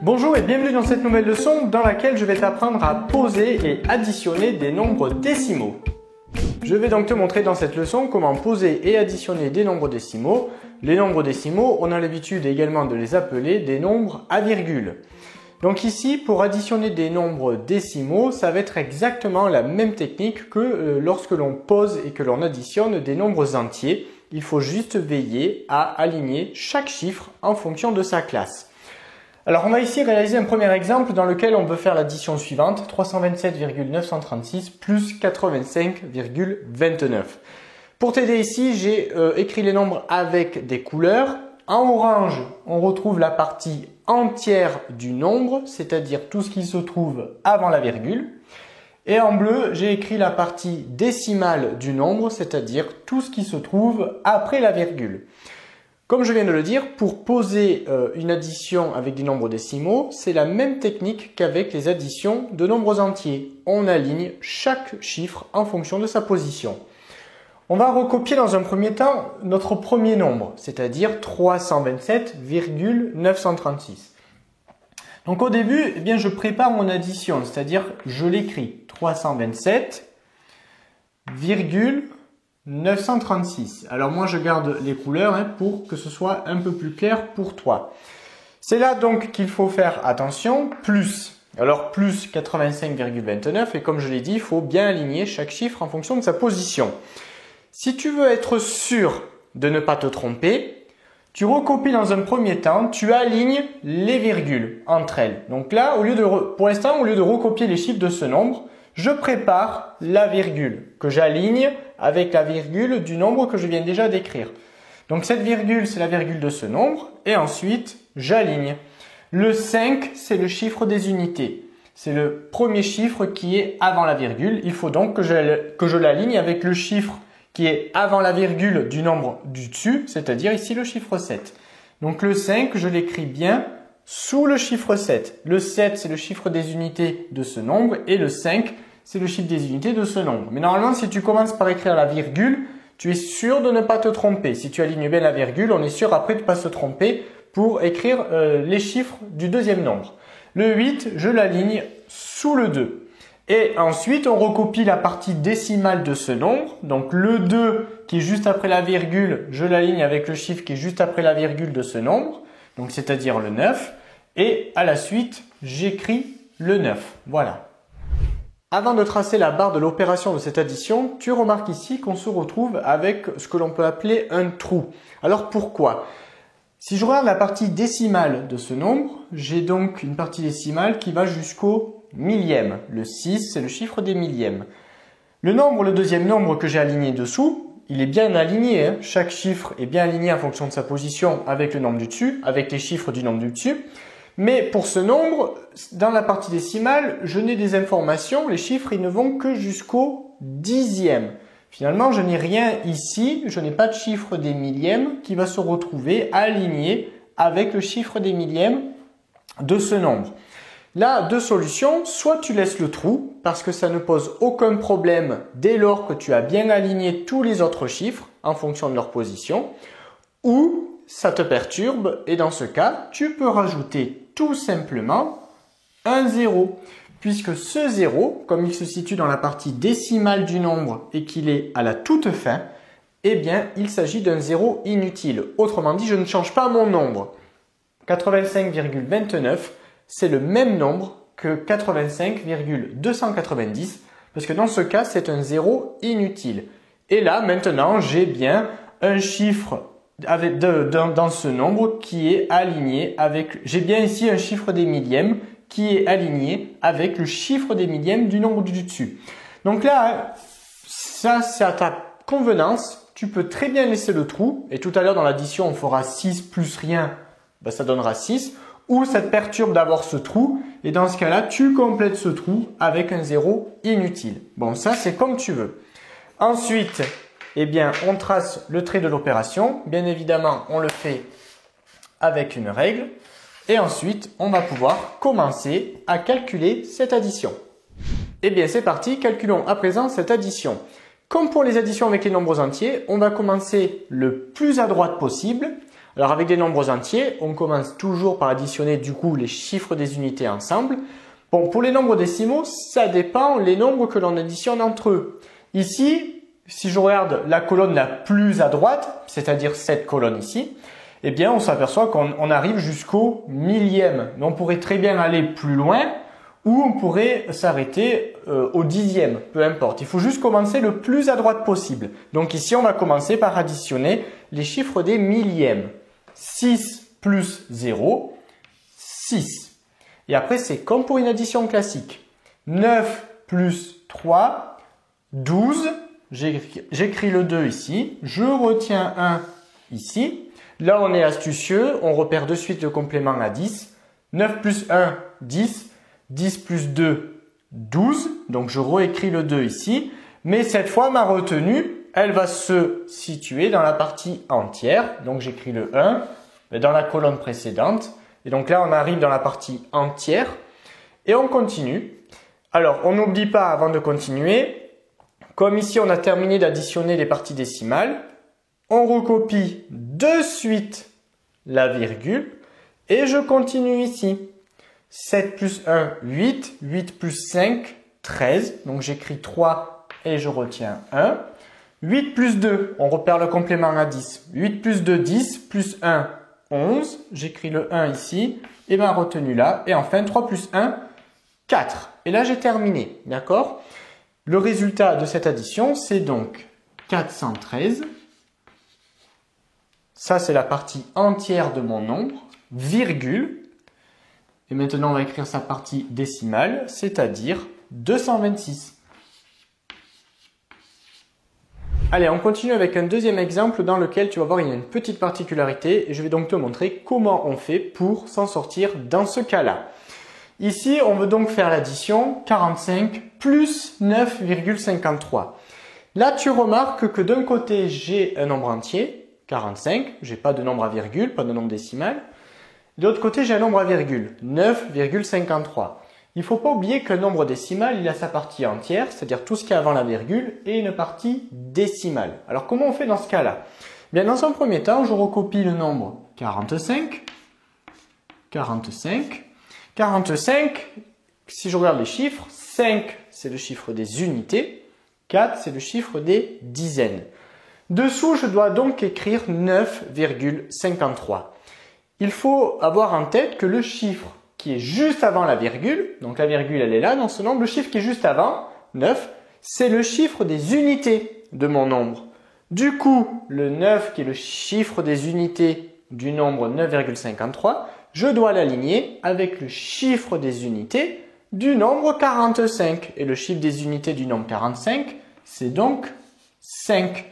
Bonjour et bienvenue dans cette nouvelle leçon dans laquelle je vais t'apprendre à poser et additionner des nombres décimaux. Je vais donc te montrer dans cette leçon comment poser et additionner des nombres décimaux. Les nombres décimaux, on a l'habitude également de les appeler des nombres à virgule. Donc ici, pour additionner des nombres décimaux, ça va être exactement la même technique que lorsque l'on pose et que l'on additionne des nombres entiers. Il faut juste veiller à aligner chaque chiffre en fonction de sa classe. Alors on va ici réaliser un premier exemple dans lequel on veut faire l'addition suivante, 327,936 plus 85,29. Pour t'aider ici, j'ai écrit les nombres avec des couleurs. En orange, on retrouve la partie entière du nombre, c'est-à-dire tout ce qui se trouve avant la virgule. Et en bleu, j'ai écrit la partie décimale du nombre, c'est-à-dire tout ce qui se trouve après la virgule. Comme je viens de le dire, pour poser une addition avec des nombres décimaux, c'est la même technique qu'avec les additions de nombres entiers. On aligne chaque chiffre en fonction de sa position. On va recopier dans un premier temps notre premier nombre, c'est-à-dire 327,936. Donc au début, eh bien, je prépare mon addition, c'est-à-dire je l'écris 327,936. Alors moi je garde les couleurs pour que ce soit un peu plus clair pour toi. C'est là donc qu'il faut faire attention, plus. Alors plus 85,29 et comme je l'ai dit, il faut bien aligner chaque chiffre en fonction de sa position. Si tu veux être sûr de ne pas te tromper, tu recopies dans un premier temps, tu alignes les virgules entre elles. Donc là, pour l'instant, au lieu de recopier les chiffres de ce nombre, je prépare la virgule que j'aligne avec la virgule du nombre que je viens déjà d'écrire. Donc cette virgule, c'est la virgule de ce nombre et ensuite, j'aligne. Le 5, c'est le chiffre des unités. C'est le premier chiffre qui est avant la virgule. Il faut donc que je l'aligne avec le chiffre qui est avant la virgule du nombre du dessus, c'est-à-dire ici le chiffre 7. Donc le 5, je l'écris bien sous le chiffre 7. Le 7, c'est le chiffre des unités de ce nombre et le 5, c'est le chiffre des unités de ce nombre. Mais normalement, si tu commences par écrire la virgule, tu es sûr de ne pas te tromper. Si tu alignes bien la virgule, on est sûr après de ne pas se tromper pour écrire les chiffres du deuxième nombre. Le 8, je l'aligne sous le 2. Et ensuite, on recopie la partie décimale de ce nombre. Donc le 2 qui est juste après la virgule, je l'aligne avec le chiffre qui est juste après la virgule de ce nombre. Donc c'est-à-dire le 9. Et à la suite, j'écris le 9. Voilà. Avant de tracer la barre de l'opération de cette addition, tu remarques ici qu'on se retrouve avec ce que l'on peut appeler un trou. Alors pourquoi ? Si je regarde la partie décimale de ce nombre, j'ai donc une partie décimale qui va jusqu'au millième. Le 6, c'est le chiffre des millièmes. Le deuxième nombre que j'ai aligné dessous, il est bien aligné. Chaque chiffre est bien aligné en fonction de sa position avec le nombre du dessus, avec les chiffres du nombre du dessus. Mais pour ce nombre, dans la partie décimale, je n'ai des informations. Les chiffres, ils ne vont que jusqu'au dixième. Finalement, je n'ai rien ici. Je n'ai pas de chiffre des millièmes qui va se retrouver aligné avec le chiffre des millièmes de ce nombre. Là, deux solutions. Soit tu laisses le trou parce que ça ne pose aucun problème dès lors que tu as bien aligné tous les autres chiffres en fonction de leur position. Ou ça te perturbe et dans ce cas, tu peux rajouter tout simplement un 0. Puisque ce 0, comme il se situe dans la partie décimale du nombre et qu'il est à la toute fin, eh bien, il s'agit d'un 0 inutile. Autrement dit, je ne change pas mon nombre. 85,29, c'est le même nombre que 85,290, parce que dans ce cas, c'est un 0 inutile. Et là, maintenant, j'ai bien un chiffre dans ce nombre qui est aligné avec... J'ai bien ici un chiffre des millièmes qui est aligné avec le chiffre des millièmes du nombre du dessus. Donc là, ça c'est à ta convenance. Tu peux très bien laisser le trou. Et tout à l'heure dans l'addition, on fera 6 plus rien. Ben, ça donnera 6. Ou ça te perturbe d'avoir ce trou. Et dans ce cas-là, tu complètes ce trou avec un 0 inutile. Bon, ça c'est comme tu veux. Ensuite, eh bien, on trace le trait de l'opération. Bien évidemment, on le fait avec une règle. Et ensuite, on va pouvoir commencer à calculer cette addition. Eh bien, c'est parti, calculons à présent cette addition. Comme pour les additions avec les nombres entiers, on va commencer le plus à droite possible. Alors avec des nombres entiers, on commence toujours par additionner du coup les chiffres des unités ensemble. Bon, pour les nombres décimaux, ça dépend les nombres que l'on additionne entre eux. Ici, si je regarde la colonne la plus à droite, c'est-à-dire cette colonne ici, eh bien on s'aperçoit qu'on arrive jusqu'au millième. Mais on pourrait très bien aller plus loin ou on pourrait s'arrêter au dixième, peu importe. Il faut juste commencer le plus à droite possible. Donc ici, on va commencer par additionner les chiffres des millièmes. 6 plus 0, 6. Et après, c'est comme pour une addition classique. 9 plus 3, 12. J'écris le 2 ici. Je retiens 1 ici. Là, on est astucieux. On repère de suite le complément à 10. 9 plus 1, 10. 10 plus 2, 12. Donc, je réécris le 2 ici. Mais cette fois, ma retenue, elle va se situer dans la partie entière. Donc, j'écris le 1 dans la colonne précédente. Et donc là, on arrive dans la partie entière. Et on continue. Alors, on n'oublie pas avant de continuer, comme ici, on a terminé d'additionner les parties décimales, on recopie de suite la virgule et je continue ici. 7 plus 1, 8. 8 plus 5, 13. Donc j'écris 3 et je retiens 1. 8 plus 2, on repère le complément à 10. 8 plus 2, 10. Plus 1, 11. J'écris le 1 ici et ma retenue là. Et enfin 3 plus 1, 4. Et là j'ai terminé. D'accord ? Le résultat de cette addition, c'est donc 413. Ça, c'est la partie entière de mon nombre, virgule. Et maintenant, on va écrire sa partie décimale, c'est-à-dire 226. Allez, on continue avec un deuxième exemple dans lequel tu vas voir il y a une petite particularité et je vais donc te montrer comment on fait pour s'en sortir dans ce cas-là. Ici, on veut donc faire l'addition 45 plus 9,53. Là, tu remarques que d'un côté, j'ai un nombre entier, 45, j'ai pas de nombre à virgule, pas de nombre décimal. De l'autre côté, j'ai un nombre à virgule, 9,53. Il ne faut pas oublier qu'un nombre décimal, il a sa partie entière, c'est-à-dire tout ce qui est avant la virgule, et une partie décimale. Alors, comment on fait dans ce cas-là ? Bien, dans un premier temps, je recopie le nombre 45. 45, si je regarde les chiffres, 5, c'est le chiffre des unités, 4, c'est le chiffre des dizaines. Dessous, je dois donc écrire 9,53. Il faut avoir en tête que le chiffre qui est juste avant la virgule, donc la virgule elle est là dans ce nombre, le chiffre qui est juste avant, 9, c'est le chiffre des unités de mon nombre. Du coup, le 9 qui est le chiffre des unités du nombre 9,53, je dois l'aligner avec le chiffre des unités du nombre 45. Et le chiffre des unités du nombre 45, c'est donc 5.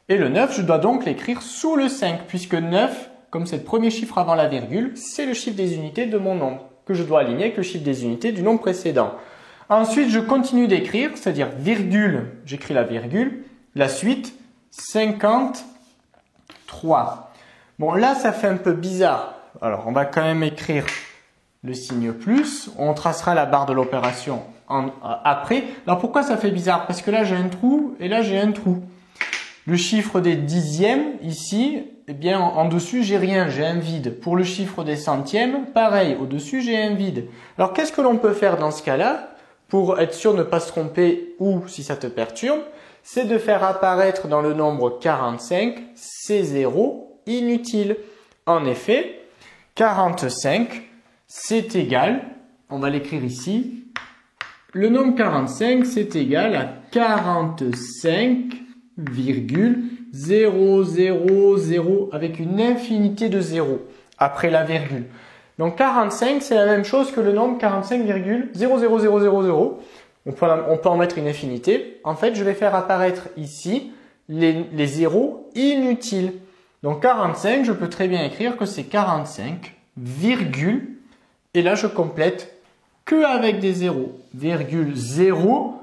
Et le 9, je dois donc l'écrire sous le 5, puisque 9, comme c'est le premier chiffre avant la virgule, c'est le chiffre des unités de mon nombre, que je dois aligner avec le chiffre des unités du nombre précédent. Ensuite, je continue d'écrire, c'est-à-dire virgule, j'écris la virgule, la suite, 53. Bon, là, ça fait un peu bizarre. Alors, on va quand même écrire le signe plus. On tracera la barre de l'opération après. Alors, pourquoi ça fait bizarre? Parce que là, j'ai un trou et là, j'ai un trou. Le chiffre des dixièmes, ici, eh bien, en dessus, j'ai rien, j'ai un vide. Pour le chiffre des centièmes, pareil, au-dessus, j'ai un vide. Alors, qu'est-ce que l'on peut faire dans ce cas-là, pour être sûr de ne pas se tromper ou si ça te perturbe? C'est de faire apparaître dans le nombre 45 ces zéros inutiles. En effet, 45, c'est égal, on va l'écrire ici, le nombre 45, c'est égal à 45,000 avec une infinité de zéros après la virgule. Donc 45, c'est la même chose que le nombre 45,00000. On peut en mettre une infinité. En fait, je vais faire apparaître ici les zéros inutiles. Donc 45, je peux très bien écrire que c'est 45, virgule, et là je complète que avec des zéros, virgule 0,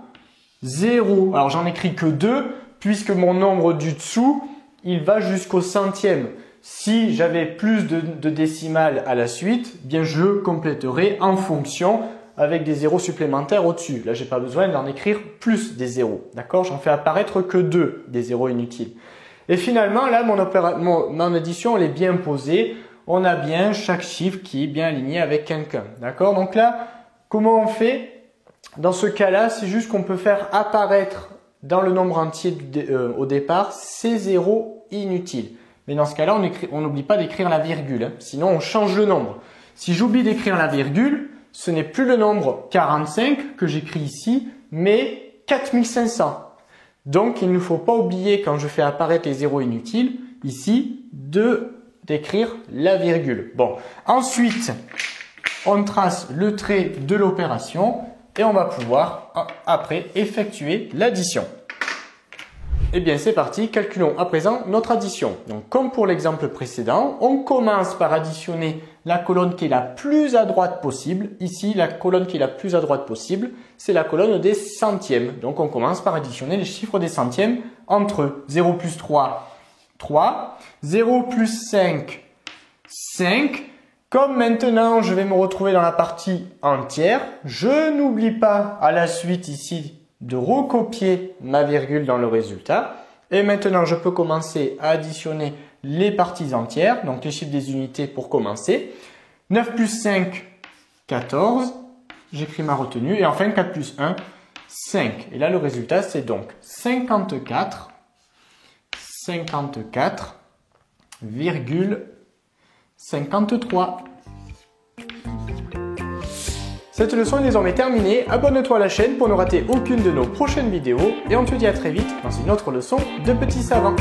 0. Alors j'en écris que 2, puisque mon nombre du dessous, il va jusqu'au centième. Si j'avais plus de décimales à la suite, bien je compléterai en fonction avec des zéros supplémentaires au-dessus. Là, j'ai pas besoin d'en écrire plus des zéros. D'accord? J'en fais apparaître que 2 des zéros inutiles. Et finalement, là, mon addition, elle est bien posée. On a bien chaque chiffre qui est bien aligné avec quelqu'un. D'accord? Donc là, comment on fait? Dans ce cas-là, c'est juste qu'on peut faire apparaître dans le nombre entier au départ ces zéros inutiles. Mais dans ce cas-là, on n'oublie pas d'écrire la virgule. Hein. Sinon, on change le nombre. Si j'oublie d'écrire la virgule, ce n'est plus le nombre 45 que j'écris ici, mais 4500. Donc, il ne faut pas oublier, quand je fais apparaître les zéros inutiles, ici, d'écrire la virgule. Bon, ensuite, on trace le trait de l'opération et on va pouvoir, après, effectuer l'addition. Eh bien, c'est parti. Calculons à présent notre addition. Donc, comme pour l'exemple précédent, on commence par additionner la colonne qui est la plus à droite possible. Ici, la colonne qui est la plus à droite possible, c'est la colonne des centièmes. Donc, on commence par additionner les chiffres des centièmes entre 0 plus 3, 3, 0 plus 5, 5. Comme maintenant, je vais me retrouver dans la partie entière, je n'oublie pas à la suite ici de recopier ma virgule dans le résultat. Et maintenant, je peux commencer à additionner les parties entières, donc les chiffres des unités pour commencer. 9 plus 5, 14. J'écris ma retenue. Et enfin, 4 plus 1, 5. Et là, le résultat, c'est donc 54,53. Cette leçon est désormais terminée. Abonne-toi à la chaîne pour ne rater aucune de nos prochaines vidéos. Et on te dit à très vite dans une autre leçon de petits savants.